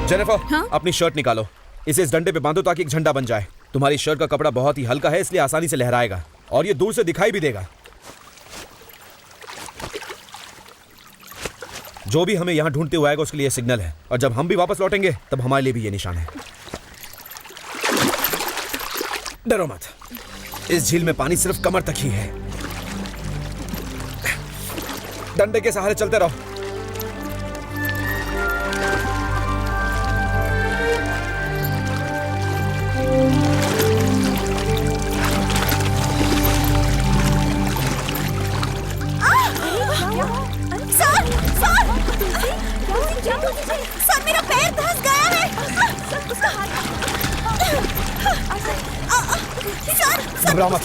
Jennifer, हाँ? अपनी shirt निकालो, इसे इस डंडे पे बांधो ताकि एक झंडा बन जाए। तुम्हारी शर्ट का कपड़ा बहुत ही हल्का है, इसलिए आसानी से लहराएगा और ये दूर से दिखाई भी देगा। जो भी हमें यहाँ ढूंढते हुए आएगा उसके लिए सिग्नल है, और जब हम भी वापस लौटेंगे तब हमारे लिए भी ये निशान है। डरो मत, इस झील में पानी सिर्फ कमर तक ही है। डंडे के सहारे चलते रहो। सर, मेरा पैर धंस गया है। सर, घबराओ मत।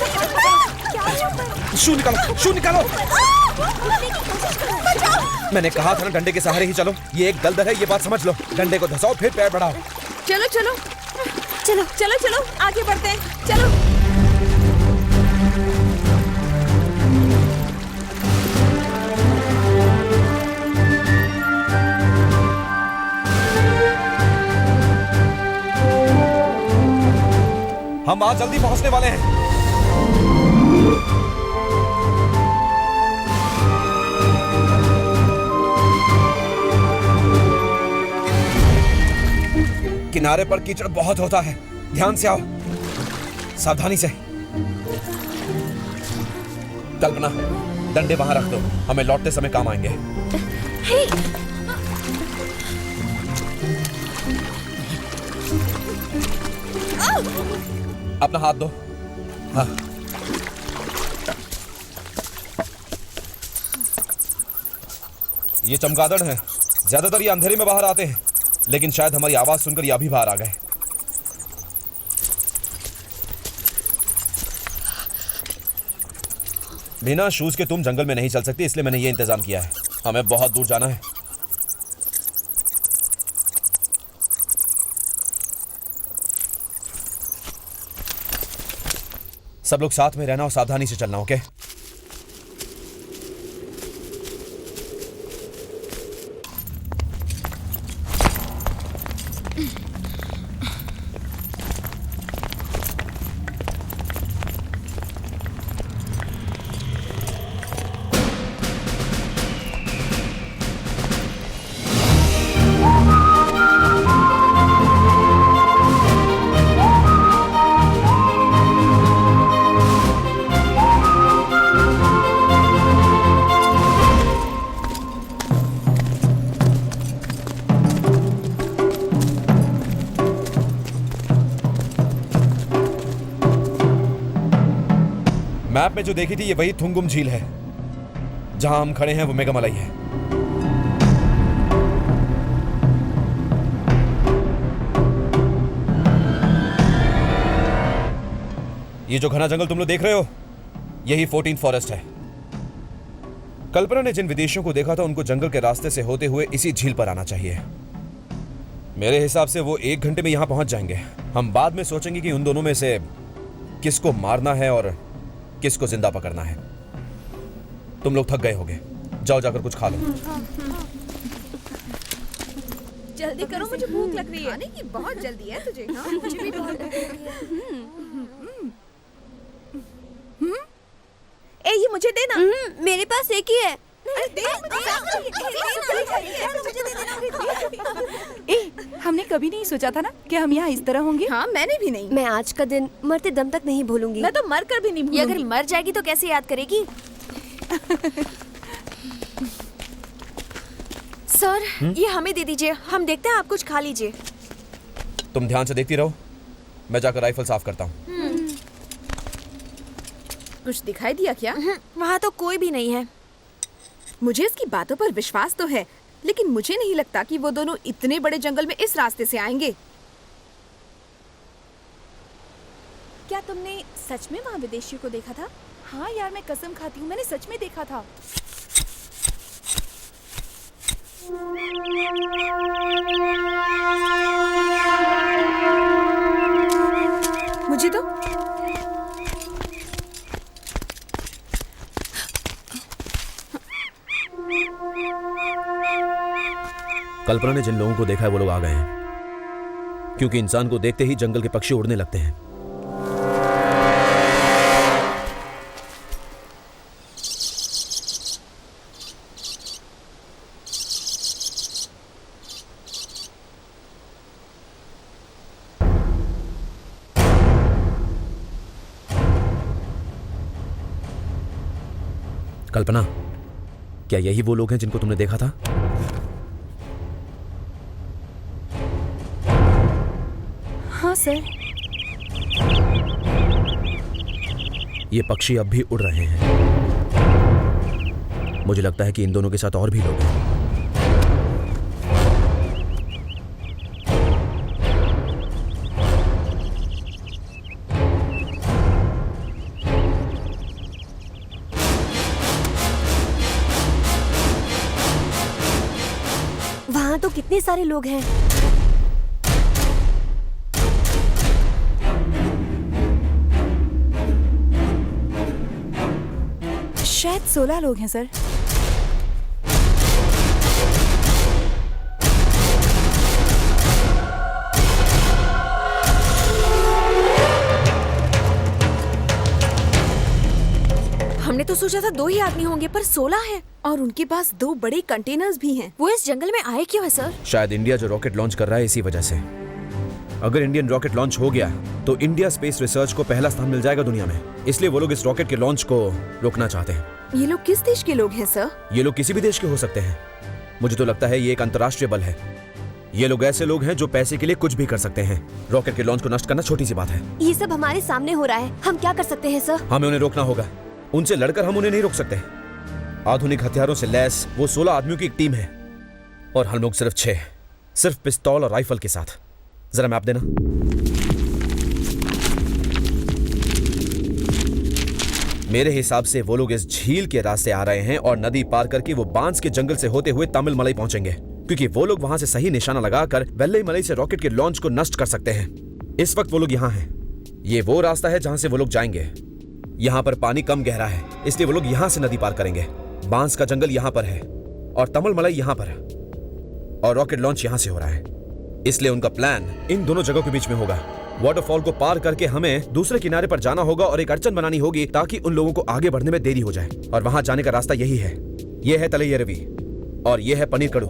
शू निकालो, शू निकालो। मैंने कहा था ना डंडे के सहारे ही चलो। ये एक दलदल है, ये बात समझ लो। डंडे को धसाओ फिर पैर बढ़ाओ। चलो चलो चलो चलो चलो, आगे बढ़ते हैं, चलो। हम आज जल्दी पहुंचने वाले हैं। किनारे पर कीचड़ बहुत होता है, ध्यान से आओ, सावधानी से। कल्पना, डंडे वहां रख दो, हमें लौटते समय काम आएंगे। अपना हाथ दो। हाँ। ये चमगादड़ हैं, ज्यादातर ये अंधेरे में बाहर आते हैं, लेकिन शायद हमारी आवाज सुनकर ये अभी बाहर आ गए। बिना शूज के तुम जंगल में नहीं चल सकती, इसलिए मैंने ये इंतजाम किया है। हमें बहुत दूर जाना है। सब लोग साथ में रहना और सावधानी से चलना, ओके? मैप में जो देखी थी ये वही थुंगुम झील है। जहां हम खड़े हैं वो मेघमलाई है। ये जो घना जंगल तुम लोग देख रहे हो, यही 14 फॉरेस्ट है। कल्पना ने जिन विदेशियों को देखा था उनको जंगल के रास्ते से होते हुए इसी झील पर आना चाहिए। मेरे हिसाब से वो 1 घंटे में यहां पहुंच जाएंगे। हम बाद में सोचेंगे कि उन दोनों में से किसको मारना है और किसको जिंदा पकड़ना है। तुम लोग थक गए होगे, जाओ जाकर कुछ खा लो। जल्दी करो, मुझे भूख लग रही है। खाने की बहुत जल्दी है तुझे। हाँ, मुझे भी बहुत भूख लग रही है। ए, ये मुझे देना। मेरे पास एक ही है। अरे दे ए, हमने कभी नहीं सोचा था ना कि हम यहाँ इस तरह होंगे। हाँ, मैंने भी नहीं। मैं आज का दिन मरते दम तक नहीं भूलूंगी। मैं तो मर कर भी नहीं ये भूलूंगी। अगर मर जाएगी तो कैसे याद करेगी? सर, ये हमें दे दीजिए, हम देखते हैं, आप कुछ खा लीजिए। तुम ध्यान से देखती रहो, मैं जाकर राइफल साफ करता हूँ। कुछ दिखाई दिया क्या? वहाँ तो कोई भी नहीं है। मुझे इसकी बातों पर विश्वास तो है, लेकिन मुझे नहीं लगता कि वो दोनों इतने बड़े जंगल में इस रास्ते से आएंगे। क्या तुमने सच में वहाँ विदेशियों को देखा था? हाँ यार, मैं कसम खाती हूँ, मैंने सच में देखा था। मुझे तो कल्पना ने जिन लोगों को देखा है वो लोग आ गए हैं। क्योंकि इंसान को देखते ही जंगल के पक्षी उड़ने लगते हैं। कल्पना, क्या यही वो लोग हैं जिनको तुमने देखा था? हाँ सर। ये पक्षी अब भी उड़ रहे हैं। मुझे लगता है कि इन दोनों के साथ और भी लोग हैं। वहाँ तो कितने सारे लोग हैं। शायद 16 लोग हैं सर। हमने तो सोचा था 2 ही आदमी होंगे, पर 16 हैं। और उनके पास 2 बड़े कंटेनर्स भी हैं। वो इस जंगल में आए क्यों है सर? शायद इंडिया जो रॉकेट लॉन्च कर रहा है इसी वजह से। अगर इंडियन रॉकेट लॉन्च हो गया तो इंडिया स्पेस रिसर्च को पहला स्थान मिल जाएगा दुनिया में। इसलिए वो लोग इस रॉकेट के लॉन्च को रोकना चाहते हैं। ये लोग किस देश के लोग हैं सर? ये लोग किसी भी देश के हो सकते हैं। मुझे तो लगता है ये एक अंतर्राष्ट्रीय बल है। ये लोग ऐसे लोग हैं जो पैसे के लिए कुछ भी कर सकते हैं। रॉकेट के लॉन्च को नष्ट करना छोटी सी बात है। ये सब हमारे सामने हो रहा है, हम क्या कर सकते हैं सर? हमें उन्हें रोकना होगा। उनसे लड़कर हम उन्हें नहीं रोक सकते। आधुनिक हथियारों से लैस वो 16 आदमियों की एक टीम है और हम लोग सिर्फ 6, सिर्फ पिस्तौल और राइफल के साथ। जरा मैप देना। मेरे हिसाब से वो लोग इस झील के रास्ते आ रहे हैं और नदी पार करके वो बांस के जंगल से होते हुए तमिल मलाई पहुंचेंगे, क्योंकि वो लोग वहां से सही निशाना लगाकर वेल्लई मलई से रॉकेट के लॉन्च को नष्ट कर सकते हैं। इस वक्त वो लोग यहाँ हैं। ये वो रास्ता है जहां से वो लोग जाएंगे। यहाँ पर पानी कम गहरा है, इसलिए वो लोग यहाँ से नदी पार करेंगे। बांस का जंगल यहाँ पर है और तमिल मलाई यहाँ पर है और रॉकेट लॉन्च यहाँ से हो रहा है। इसलिए उनका प्लान इन दोनों जगहों के बीच में होगा। वाटरफॉल को पार करके हमें दूसरे किनारे पर जाना होगा और एक अड़चन बनानी होगी ताकि उन लोगों को आगे बढ़ने में देरी हो जाए। और वहां जाने का रास्ता यही है। यह है तलैयरवी और यह है पनीर कड़ू।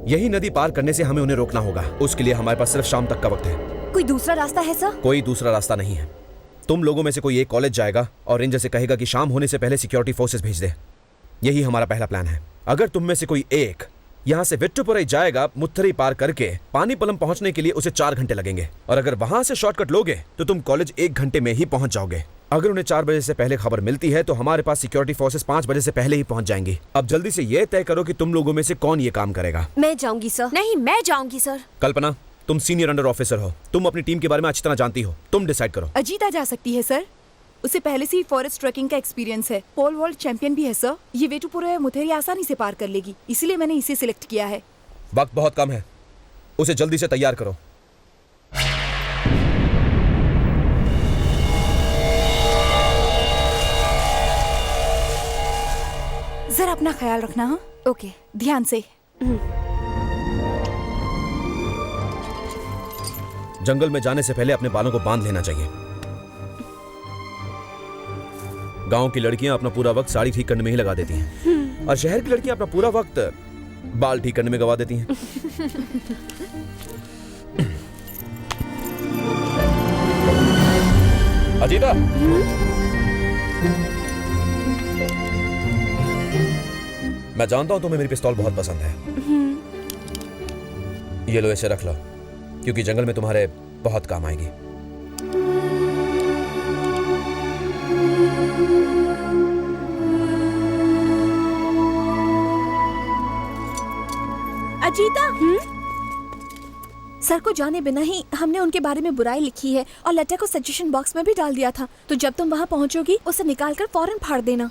यही नदी पार करने से हमें उन्हें रोकना होगा। उसके लिए हमारे पास सिर्फ शाम तक का वक्त है। कोई दूसरा रास्ता है सर? कोई दूसरा रास्ता नहीं है। तुम लोगों में से कोई एक कॉलेज जाएगा और रेंजर से कहेगा कि शाम होने से पहले सिक्योरिटी फोर्सेस भेज दे। यही हमारा पहला प्लान है। अगर तुम में से कोई एक यहाँ से विट्टुपुरई जाएगा, मुत्थरी पार करके पानीपलम पहुंचने के लिए उसे 4 घंटे लगेंगे। और अगर वहां से शॉर्टकट लोगे तो तुम कॉलेज 1 घंटे में ही पहुंच जाओगे। अगर उन्हें 4 बजे से पहले खबर मिलती है तो हमारे पास सिक्योरिटी फोर्सेस 5 बजे से पहले ही पहुंच जाएंगी। अब जल्दी से ये तय करो कि तुम लोगों में से कौन ये काम करेगा। मैं जाऊंगी सर। नहीं, मैं जाऊंगी सर। कल्पना, तुम सीनियर अंडर ऑफिसर हो, तुम अपनी टीम के बारे में अच्छी तरह जानती हो। तुम डिसाइड करो। अजीता जा सकती है सर। उसे पहले से ही फॉरेस्ट ट्रैकिंग का एक्सपीरियंस है। पोल वर्ल्ड चैंपियन भी है सर। ये वेटुपुरई मुथेरी आसानी से पार कर लेगी, इसलिए मैंने इसे सिलेक्ट किया है। वक्त बहुत कम है, उसे जल्दी से तैयार करो। जरा अपना ख्याल रखना। हाँ ओके। ध्यान से। जंगल में जाने से पहले अपने बालों को बांध लेना चाहिए। गांव की लड़कियां अपना पूरा वक्त साड़ी ठीक करने में ही लगा देती हैं और शहर की लड़कियां अपना पूरा वक्त बाल ठीक करने में गवा देती हैं। अजीता, मैं जानता हूं तुम्हें मेरी पिस्तौल बहुत पसंद है। ये लो, इसे रख लो, क्योंकि जंगल में तुम्हारे बहुत काम आएगी। अजीता, सर को जाने बिना ही हमने उनके बारे में बुराई लिखी है और लेटर को सजेशन बॉक्स में भी डाल दिया था। तो जब तुम वहाँ पहुँचोगी उसे निकालकर फौरन फाड़ देना।